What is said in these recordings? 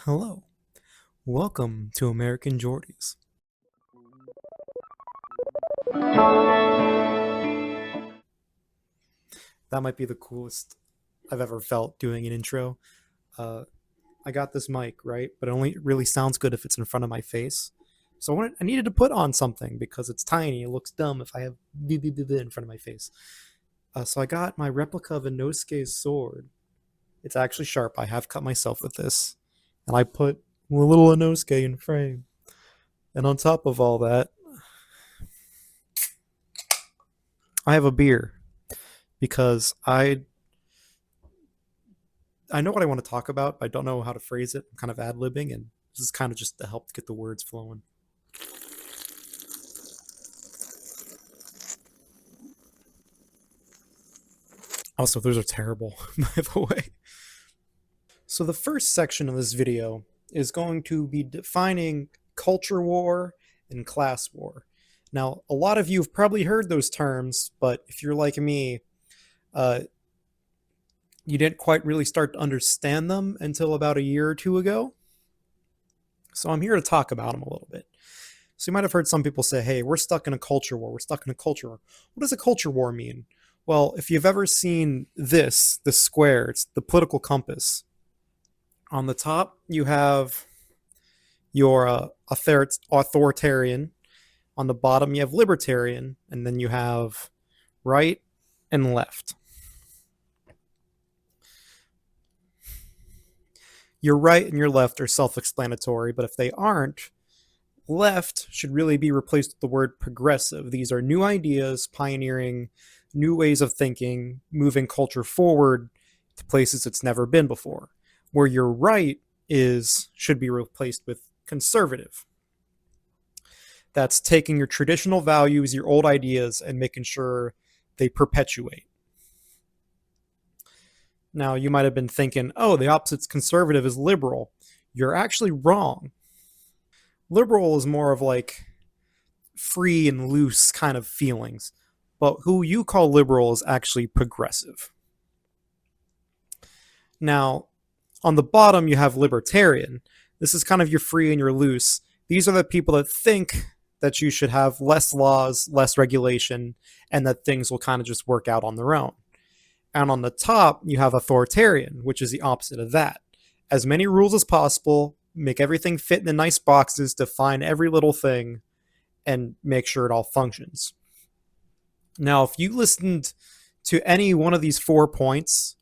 Hello, welcome to American Geordies. That might be the coolest I've ever felt doing an intro. Uh, I got this mic, right? But it only really sounds good if it's in front of my face. So I needed to put on something because it's tiny. It looks dumb if I have in front of my face. So I got my replica of Inosuke's sword. It's actually sharp. I have cut myself with this. And I put a little Inosuke in frame. And on top of all that, I have a beer because I know what I want to talk about, but I don't know how to phrase it. I'm kind of ad libbing, and this is kind of just to help get the words flowing. Also, those are terrible, by the way. So, the first section of this video is going to be defining culture war and class war. Now, a lot of you have probably heard those terms, but if you're like me, uh, you didn't quite really start to understand them until about a year or two ago. So I'm here to talk about them a little bit. So you might have heard some people say, hey, we're stuck in a culture war. We're stuck in a culture war. What does a culture war mean? Well, if you've ever seen the square, it's the political compass. On the top, you have your authoritarian. On the bottom, you have libertarian. And then you have right and left. Your right and your left are self-explanatory, but if they aren't, left should really be replaced with the word progressive. These are new ideas, pioneering new ways of thinking, moving culture forward to places it's never been before. Where your right should be replaced with conservative. That's taking your traditional values, your old ideas, and making sure they perpetuate. Now, you might have been thinking, oh, the opposite's conservative is liberal. You're actually wrong. Liberal is more of like free and loose kind of feelings, but who you call liberal is actually progressive. Now, on the bottom, you have libertarian. This is kind of your free and your loose. These are the people that think that you should have less laws, less regulation, and that things will kind of just work out on their own. And on the top, you have authoritarian, which is the opposite of that. As many rules as possible, make everything fit in the nice boxes, define every little thing, and make sure it all functions. Now, if you listened to any one of these 4 points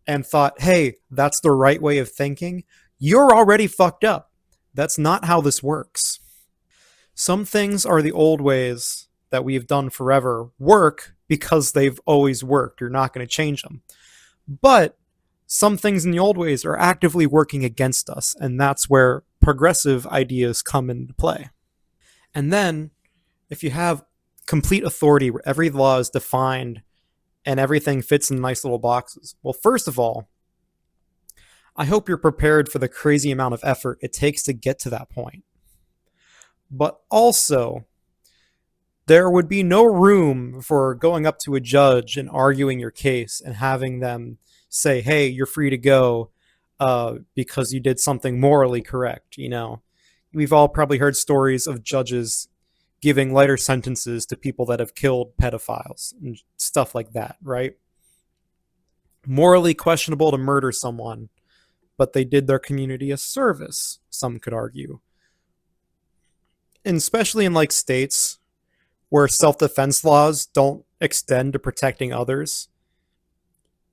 and thought, hey, that's the right way of thinking, you're already fucked up. That's not how this works. Some things are the old ways that we've done forever work because they've always worked. You're not going to change them. But some things in the old ways are actively working against us, and that's where progressive ideas come into play. And then, if you have complete authority where every law is defined and everything fits in nice little boxes, well, first of all, I hope you're prepared for the crazy amount of effort it takes to get to that point. But also, there would be no room for going up to a judge and arguing your case and having them say, hey, you're free to go because you did something morally correct. You know, we've all probably heard stories of judges giving lighter sentences to people that have killed pedophiles and stuff like that, right? Morally questionable to murder someone, but they did their community a service, some could argue. And especially in like states where self-defense laws don't extend to protecting others,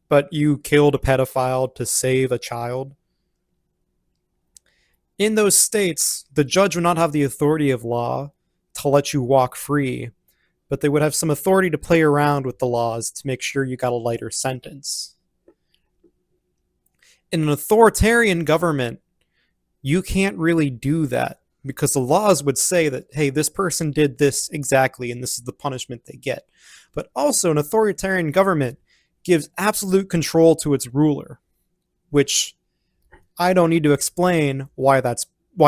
but you killed a pedophile to save a child. In those states, the judge would not have the authority of law to let you walk free, but they would have some authority to play around with the laws to make sure you got a lighter sentence. In an authoritarian government, you can't really do that because the laws would say that, hey, this person did this exactly and this is the punishment they get. But also, an authoritarian government gives absolute control to its ruler, which I don't need to explain why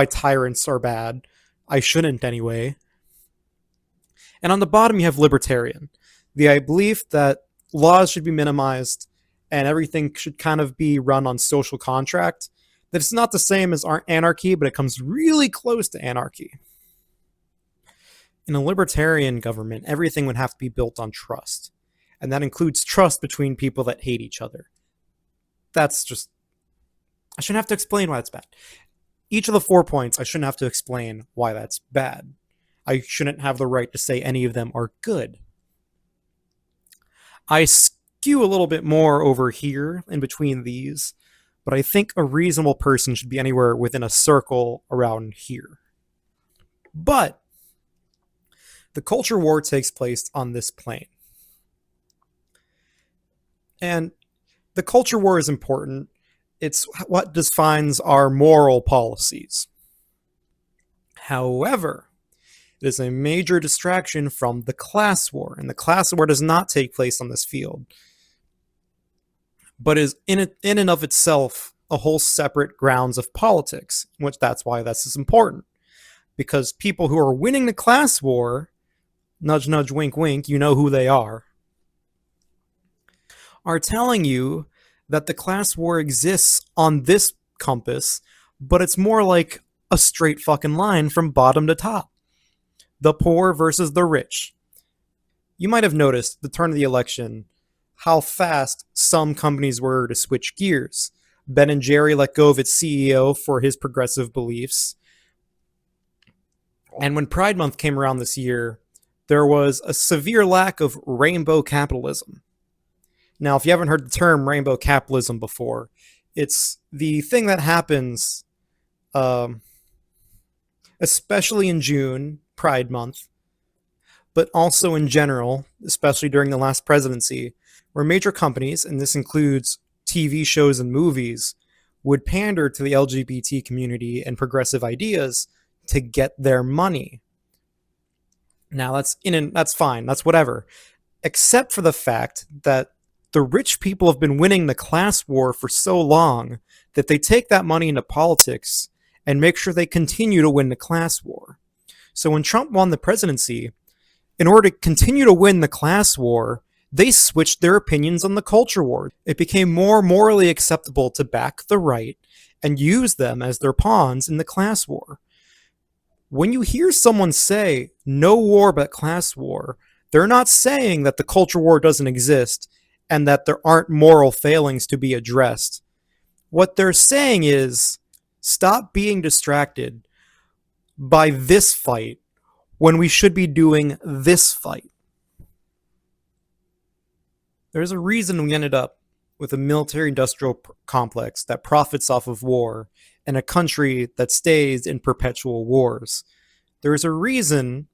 tyrants are bad. I shouldn't anyway. And on the bottom, you have libertarian. The belief that laws should be minimized and everything should kind of be run on social contract. that it's not the same as anarchy, but it comes really close to anarchy. In a libertarian government, everything would have to be built on trust. And that includes trust between people that hate each other. That's just... I shouldn't have to explain why that's bad. Each of the 4 points, I shouldn't have to explain why that's bad. I shouldn't have the right to say any of them are good. I skew a little bit more over here in between these, but I think a reasonable person should be anywhere within a circle around here. But the culture war takes place on this plane. And the culture war is important. It's what defines our moral policies. However, it is a major distraction from the class war, and the class war does not take place on this field, but is in and of itself a whole separate grounds of politics, which that's why this is important. Because people who are winning the class war, nudge, nudge, wink, wink, you know who they are telling you that the class war exists on this compass, but it's more like a straight fucking line from bottom to top. The poor versus the rich. You might have noticed, the turn of the election, how fast some companies were to switch gears. Ben & Jerry let go of its CEO for his progressive beliefs. And when Pride Month came around this year, there was a severe lack of rainbow capitalism. Now, if you haven't heard the term rainbow capitalism before, it's the thing that happens, especially in June, Pride Month, but also in general, especially during the last presidency, where major companies, and this includes TV shows and movies, would pander to the LGBT community and progressive ideas to get their money. Now, that's fine, that's whatever, except for the fact that the rich people have been winning the class war for so long that they take that money into politics and make sure they continue to win the class war. So when Trump won the presidency, in order to continue to win the class war, they switched their opinions on the culture war. It became more morally acceptable to back the right and use them as their pawns in the class war. When you hear someone say, no war but class war, they're not saying that the culture war doesn't exist and that there aren't moral failings to be addressed. What they're saying is, stop being distracted by this fight when we should be doing this fight. There's a reason we ended up with a military-industrial complex that profits off of war and a country that stays in perpetual wars. There's a reason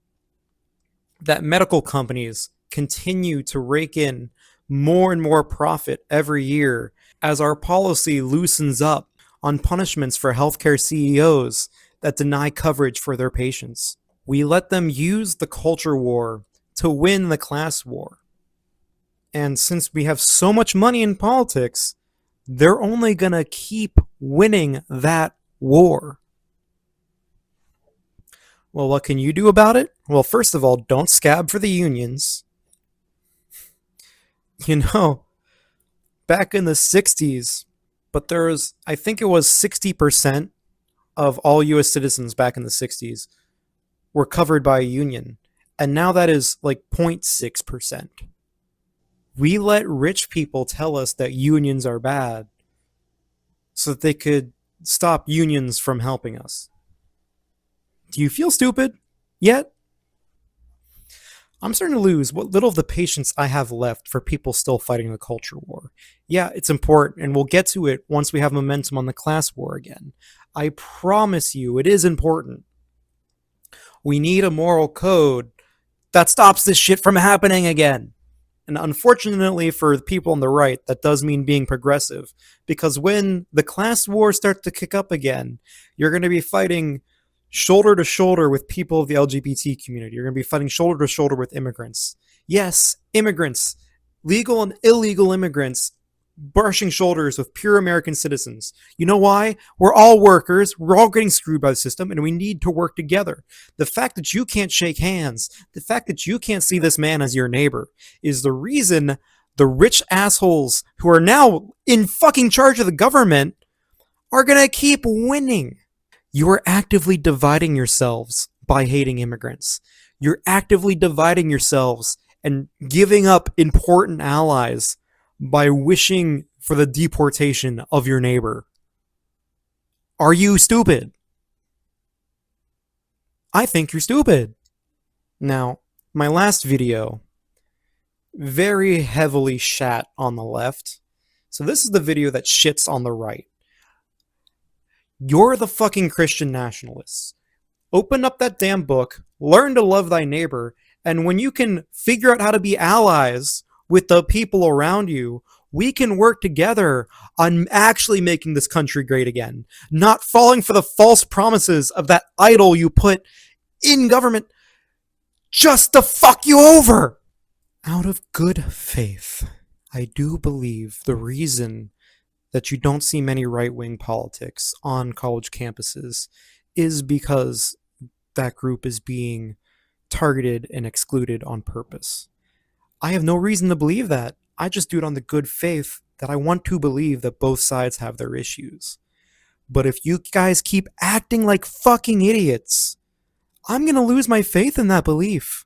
that medical companies continue to rake in more and more profit every year as our policy loosens up on punishments for healthcare CEOs that deny coverage for their patients. We let them use the culture war to win the class war. And since we have so much money in politics, they're only going to keep winning that war. Well, what can you do about it? Well, first of all, don't scab for the unions. You know, back in the 60s, but there was, I think it was 60% of all US citizens back in the 60s were covered by a union. And now that is like 0.6%. We let rich people tell us that unions are bad so that they could stop unions from helping us. Do you feel stupid yet? I'm starting to lose what little of the patience I have left for people still fighting the culture war. Yeah, it's important, and we'll get to it once we have momentum on the class war again. I promise you, it is important. We need a moral code that stops this shit from happening again. And unfortunately for the people on the right, that does mean being progressive. Because when the class wars start to kick up again, you're going to be fighting shoulder to shoulder with people of the LGBT community. You're going to be fighting shoulder to shoulder with immigrants. Yes, immigrants, legal and illegal immigrants, brushing shoulders with pure American citizens. You know why? We're all workers. We're all getting screwed by the system, and we need to work together. The fact that you can't shake hands, the fact that you can't see this man as your neighbor is the reason the rich assholes who are now in fucking charge of the government are gonna keep winning. You are actively dividing yourselves by hating immigrants. You're actively dividing yourselves and giving up important allies by wishing for the deportation of your neighbor. Are you stupid? I think you're stupid. Now, my last video very heavily shat on the left. So this is the video that shits on the right. You're the fucking Christian nationalists. Open up that damn book, learn to love thy neighbor, and when you can figure out how to be allies with the people around you, we can work together on actually making this country great again, not falling for the false promises of that idol you put in government just to fuck you over. Out of good faith, I do believe the reason that you don't see many right-wing politics on college campuses is because that group is being targeted and excluded on purpose. I have no reason to believe that. I just do it on the good faith that I want to believe that both sides have their issues. But if you guys keep acting like fucking idiots, I'm gonna lose my faith in that belief.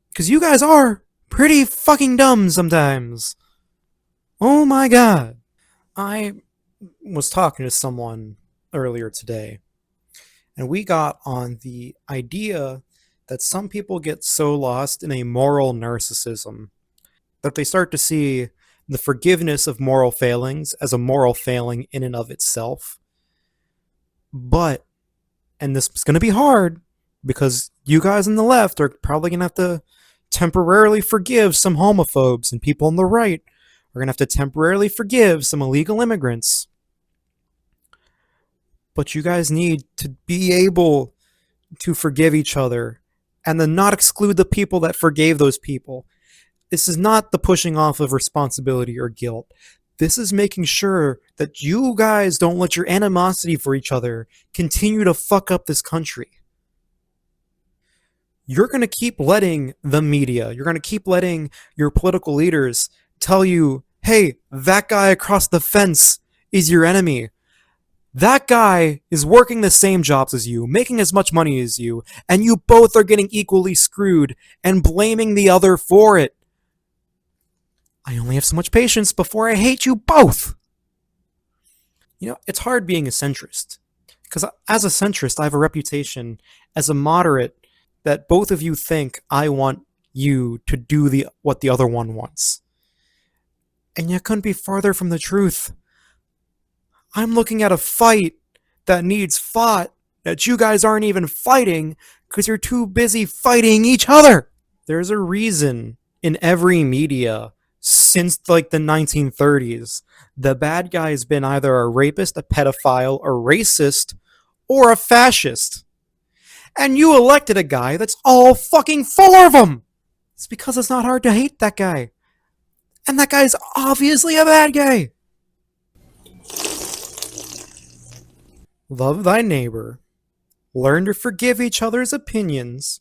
Because you guys are pretty fucking dumb sometimes. Oh my god. I was talking to someone earlier today, and we got on the idea that some people get so lost in a moral narcissism that they start to see the forgiveness of moral failings as a moral failing in and of itself. But, and this is going to be hard, because you guys on the left are probably going to have to temporarily forgive some homophobes, and people on the right are going to have to temporarily forgive some illegal immigrants. But you guys need to be able to forgive each other and then not exclude the people that forgave those people. This is not the pushing off of responsibility or guilt. This is making sure that you guys don't let your animosity for each other continue to fuck up this country. You're going to keep letting the media, you're going to keep letting your political leaders tell you, hey, that guy across the fence is your enemy. That guy is working the same jobs as you, making as much money as you, and you both are getting equally screwed and blaming the other for it. I only have so much patience before I hate you both. You know, it's hard being a centrist, because as a centrist, I have a reputation as a moderate that both of you think I want you to do what the other one wants. And you couldn't be farther from the truth. I'm looking at a fight that needs fought, that you guys aren't even fighting because you're too busy fighting each other. There's a reason in every media since like the 1930s, the bad guy has been either a rapist, a pedophile, a racist, or a fascist. And you elected a guy that's all fucking four of them. It's because it's not hard to hate that guy. And that guy's obviously a bad guy. Love thy neighbor. Learn to forgive each other's opinions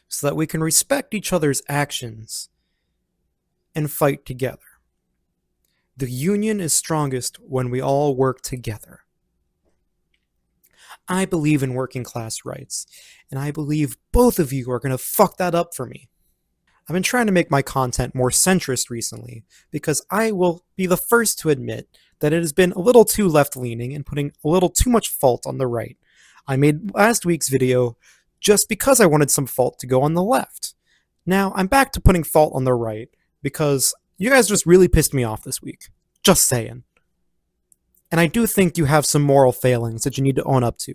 so that we can respect each other's actions and fight together. The union is strongest when we all work together. I believe in working class rights, and I believe both of you are going to fuck that up for me. I've been trying to make my content more centrist recently, because I will be the first to admit that it has been a little too left-leaning and putting a little too much fault on the right. I made last week's video just because I wanted some fault to go on the left. Now, I'm back to putting fault on the right, because you guys just really pissed me off this week. Just saying. And I do think you have some moral failings that you need to own up to.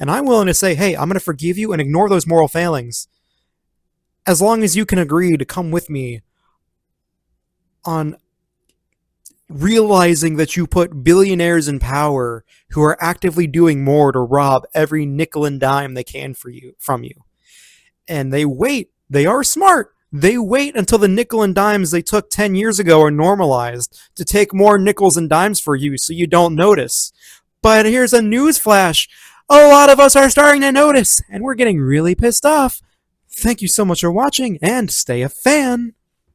And I'm willing to say, hey, I'm going to forgive you and ignore those moral failings, as long as you can agree to come with me on realizing that you put billionaires in power who are actively doing more to rob every nickel and dime they can from you. And they wait. They are smart. They wait until the nickel and dimes they took 10 years ago are normalized to take more nickels and dimes for you so you don't notice. But here's a news flash. A lot of us are starting to notice, and we're getting really pissed off. Thank you so much for watching, and stay a fan.